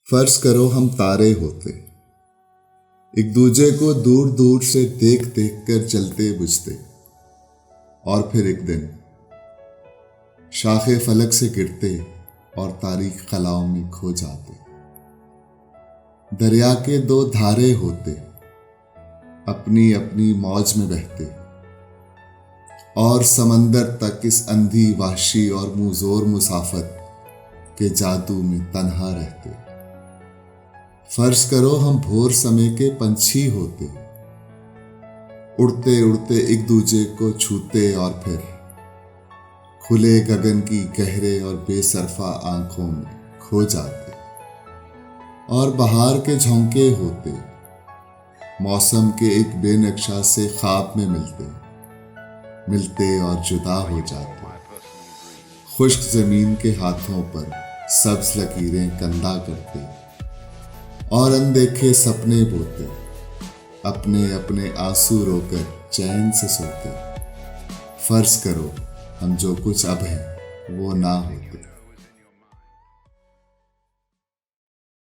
फर्ज करो हम तारे होते, एक दूजे को दूर दूर से देख देख कर जलते बुझते, और फिर एक दिन शाखे फलक से गिरते और तारीख कलाओं में खो जाते। दरिया के दो धारे होते, अपनी अपनी मौज में बहते, और समंदर तक इस अंधी वहशी और मुंहजोर मुसाफत के जादू में तन्हा रहते। फर्ज करो हम भोर समय के पंछी होते, उड़ते उड़ते एक दूजे को छूते और फिर खुले गगन की गहरे और बेसरफा आंखों में खो जाते। और बहार के झोंके होते, मौसम के एक बेनक्शा से ख्वाब में मिलते और जुदा हो जाते। खुश्क जमीन के हाथों पर सब्ज लकीरें कंधा करते और अनदेखे सपने बोते, अपने अपने आंसू रोकर चैन से सोते। फर्ज करो हम जो कुछ अब हैं वो ना होते।